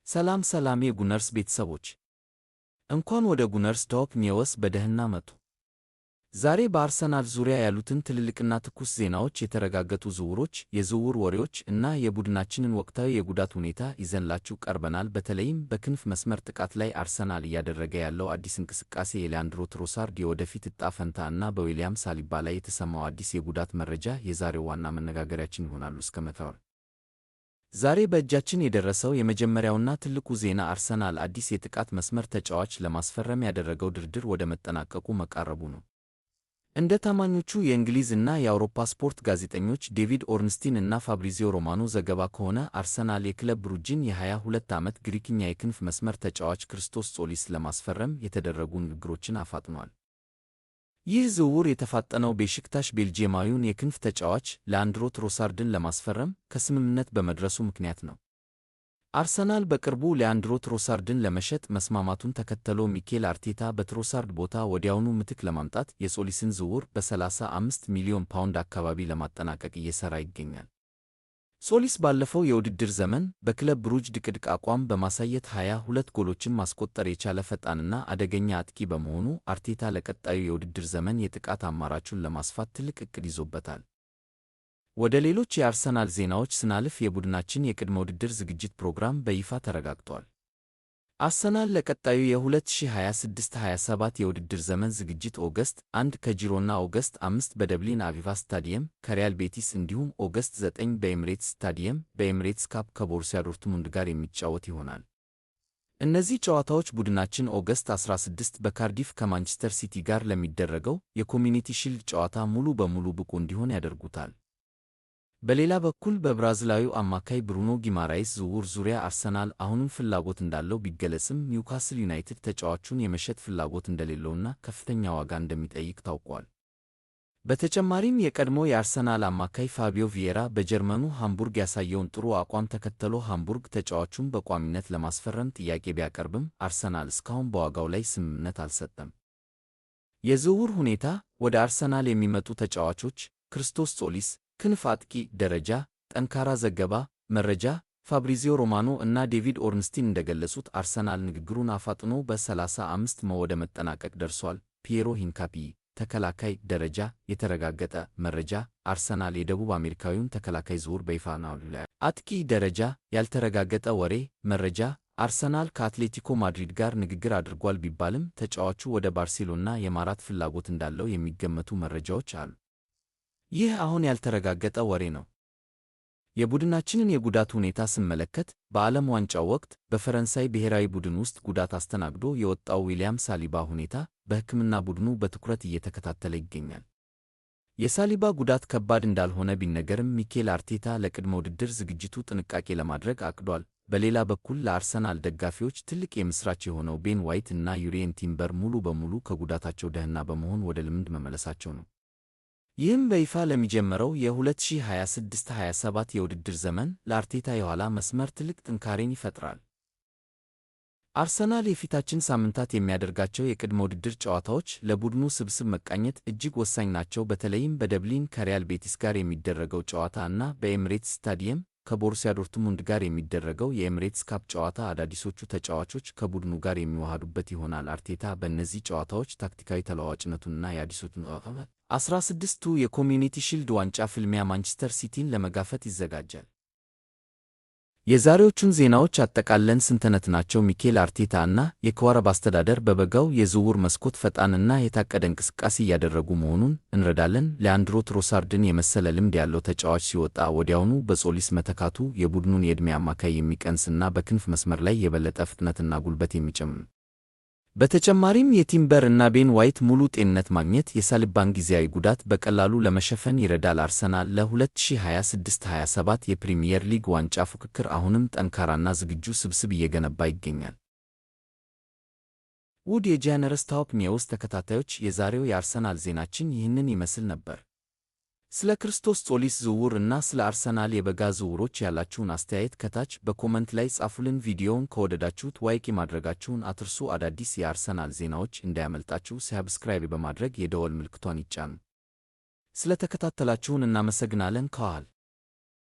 ሰላም ሰላም የጉነርስ ቤተሰቦች እንኳን ወደ ጉነርስ ቶክ ኒውስ በደህና መጡ። ዛሬ በአርሰናል ዙሪያ ያሉትን ትልልቅና ትኩስ ዜናዎች፣ የተረጋገጡ ዝውውሮች፣ የዝውውር ወሬዎች እና የቡድናችንን ወቅታዊ የጉዳት ሁኔታ ይዘንላችሁ ቀርበናል። በተለይም በክንፍ መስመር ጥቃት ላይ አርሰናል እያደረገ ያለው አዲስ እንቅስቃሴ፣ የሊያንድሮ ትሮሳርድ የወደፊት ዕጣ ፈንታ እና በዊሊያም ሳሊባ ላይ የተሰማው አዲስ የጉዳት መረጃ የዛሬው ዋና መነጋገሪያችን ይሆናሉ። እስከ መተዋል ዛሬ በእጃችን የደረሰው የመጀመሪያውና ትልቁ ዜና አርሰናል አዲስ የጥቃት መስመር ተጫዋች ለማስፈረም ያደረገው ድርድር ወደ መጠናቀቁ መቃረቡ ነው። እንደ ታማኞቹ የእንግሊዝ እና የአውሮፓ ስፖርት ጋዜጠኞች ዴቪድ ኦርንስቲን እና ፋብሪዚዮ ሮማኖ ዘገባ ከሆነ አርሰናል የክለብ ብሩጅን የ22 ዓመት ግሪክኛ የክንፍ መስመር ተጫዋች ክርስቶስ ጾሊስ ለማስፈረም የተደረጉ ንግግሮችን አፋጥኗል። ይህ ዝውውር የተፋጠነው ቤሺክታሽ ቤልጂየማዊውን የክንፍ ተጫዋች ሊያንድሮ ትሮሳርድን ለማስፈረም ከስምምነት በመድረሱ ምክንያት ነው። አርሰናል በቅርቡ ሊያንድሮ ትሮሳርድን ለመሸጥ መስማማቱን ተከትሎ ሚኬል አርቴታ በትሮሳርድ ቦታ ወዲያውኑ ምትክ ለማምጣት የጾሊስን ዝውውር በ35 ሚሊዮን ፓውንድ አካባቢ ለማጠናቀቅ እየሠራ ይገኛል። ጾሊስ ባለፈው የውድድር ዘመን በክለብ ብሩጅ ድቅድቅ አቋም በማሳየት 22 ጎሎችን ማስቆጠር የቻለ ፈጣንና አደገኛ አጥቂ በመሆኑ አርቴታ ለቀጣዩ የውድድር ዘመን የጥቃት አማራጩን ለማስፋት ትልቅ ዕቅድ ይዞበታል። ወደ ሌሎች የአርሰናል ዜናዎች ስናልፍ የቡድናችን የቅድመ ውድድር ዝግጅት ፕሮግራም በይፋ ተረጋግጧል። አርሰናል ለቀጣዩ የ2026-27 የውድድር ዘመን ዝግጅት ኦገስት 1 ከጂሮና፣ ኦገስት 5 በደብሊን አቪቫ ስታዲየም ከሪያል ቤቲስ እንዲሁም ኦገስት 9 በኤምሬትስ ስታዲየም በኤምሬትስ ካፕ ከቦሩሲያ ዶርትሙንድ ጋር የሚጫወት ይሆናል። እነዚህ ጨዋታዎች ቡድናችን ኦገስት 16 በካርዲፍ ከማንቸስተር ሲቲ ጋር ለሚደረገው የኮሚኒቲ ሺልድ ጨዋታ ሙሉ በሙሉ ብቁ እንዲሆን ያደርጉታል። በሌላ በኩል በብራዚላዊው አማካይ ብሩኖ ጊማራይስ ዝውውር ዙሪያ አርሰናል አሁንም ፍላጎት እንዳለው ቢገለጽም ኒውካስል ዩናይትድ ተጫዋቹን የመሸጥ ፍላጎት እንደሌለውና ከፍተኛ ዋጋ እንደሚጠይቅ ታውቋል። በተጨማሪም የቀድሞ የአርሰናል አማካይ ፋቢዮ ቪዬራ በጀርመኑ ሃምቡርግ ያሳየውን ጥሩ አቋም ተከትሎ ሃምቡርግ ተጫዋቹን በቋሚነት ለማስፈረም ጥያቄ ቢያቀርብም አርሰናል እስካሁን በዋጋው ላይ ስምምነት አልሰጠም። የዝውውር ሁኔታ ወደ አርሰናል የሚመጡ ተጫዋቾች ክርስቶስ ጾሊስ ክንፍ አጥቂ ደረጃ ጠንካራ ዘገባ መረጃ ፋብሪዚዮ ሮማኖ እና ዴቪድ ኦርንስቲን እንደገለጹት አርሰናል ንግግሩን አፋጥኖ በ35 ወደ መጠናቀቅ ደርሷል። ፒየሮ ሂንካፒ ተከላካይ ደረጃ የተረጋገጠ መረጃ አርሰናል የደቡብ አሜሪካዊውን ተከላካይ ዝውውር በይፋ ነው። አጥቂ ደረጃ ያልተረጋገጠ ወሬ መረጃ አርሰናል ከአትሌቲኮ ማድሪድ ጋር ንግግር አድርጓል ቢባልም ተጫዋቹ ወደ ባርሴሎና የማራት ፍላጎት እንዳለው የሚገመቱ መረጃዎች አሉ። ይህ አሁን ያልተረጋገጠ ወሬ ነው። የቡድናችንን የጉዳት ሁኔታ ስንመለከት በዓለም ዋንጫው ወቅት በፈረንሳይ ብሔራዊ ቡድን ውስጥ ጉዳት አስተናግዶ የወጣው ዊሊያም ሳሊባ ሁኔታ በሕክምና ቡድኑ በትኩረት እየተከታተለ ይገኛል። የሳሊባ ጉዳት ከባድ እንዳልሆነ ቢነገርም ሚኬል አርቴታ ለቅድመ ውድድር ዝግጅቱ ጥንቃቄ ለማድረግ አቅዷል። በሌላ በኩል ለአርሰናል ደጋፊዎች ትልቅ የምሥራች የሆነው ቤን ዋይት እና ዩሪየን ቲምበር ሙሉ በሙሉ ከጉዳታቸው ደህና በመሆን ወደ ልምድ መመለሳቸው ነው። ይህም በይፋ ለሚጀምረው የ2026-27 የውድድር ዘመን ለአርቴታ የኋላ መስመር ትልቅ ጥንካሬን ይፈጥራል። አርሰናል የፊታችን ሳምንታት የሚያደርጋቸው የቅድመ ውድድር ጨዋታዎች ለቡድኑ ስብስብ መቃኘት እጅግ ወሳኝ ናቸው። በተለይም በደብሊን ከሪያል ቤቲስ ጋር የሚደረገው ጨዋታ እና በኤምሬትስ ስታዲየም ከቦሩሲያ ዶርትሙንድ ጋር የሚደረገው የኤምሬትስ ካፕ ጨዋታ አዳዲሶቹ ተጫዋቾች ከቡድኑ ጋር የሚዋሃዱበት ይሆናል። አርቴታ በእነዚህ ጨዋታዎች ታክቲካዊ ተለዋዋጭነቱንና የአዲሶቹን 16ቱ የኮሚዩኒቲ ሺልድ ዋንጫ ፍልሚያ ማንቸስተር ሲቲን ለመጋፈጥ ይዘጋጃል። የዛሬዎቹን ዜናዎች አጠቃለን ስንተነትናቸው ሚኬል አርቴታ እና የክለቡ አስተዳደር በበጋው የዝውውር መስኮት ፈጣንና የታቀደ እንቅስቃሴ እያደረጉ መሆኑን እንረዳለን። ሊያንድሮ ትሮሳርድን የመሰለ ልምድ ያለው ተጫዋች ሲወጣ ወዲያውኑ በጾሊስ መተካቱ የቡድኑን የዕድሜ አማካይ የሚቀንስና በክንፍ መስመር ላይ የበለጠ ፍጥነትና ጉልበት የሚጨምር ነው። በተጨማሪም የቲምበር እና ቤን ዋይት ሙሉ ጤንነት ማግኘት የሳሊባን ጊዜያዊ ጉዳት በቀላሉ ለመሸፈን ይረዳል። አርሰናል ለ2026-27 የፕሪሚየር ሊግ ዋንጫ ፉክክር አሁንም ጠንካራና ዝግጁ ስብስብ እየገነባ ይገኛል። ውድ የጉነርስ ቶክ ኒውስ ተከታታዮች የዛሬው የአርሰናል ዜናችን ይህንን ይመስል ነበር። ስለ ክርስቶስ ጾሊስ ዝውውር እና ስለ አርሰናል የበጋ ዝውውሮች ያላችሁን አስተያየት ከታች በኮመንት ላይ ጻፉልን። ቪዲዮውን ከወደዳችሁት ላይክ ማድረጋችሁን አትርሱ። አዳዲስ የአርሰናል ዜናዎች እንዳያመልጣችሁ ሰብስክራይብ በማድረግ የደወል ምልክቷን ይጫኑ። ስለ ተከታተላችሁን እናመሰግናለን። ከዋል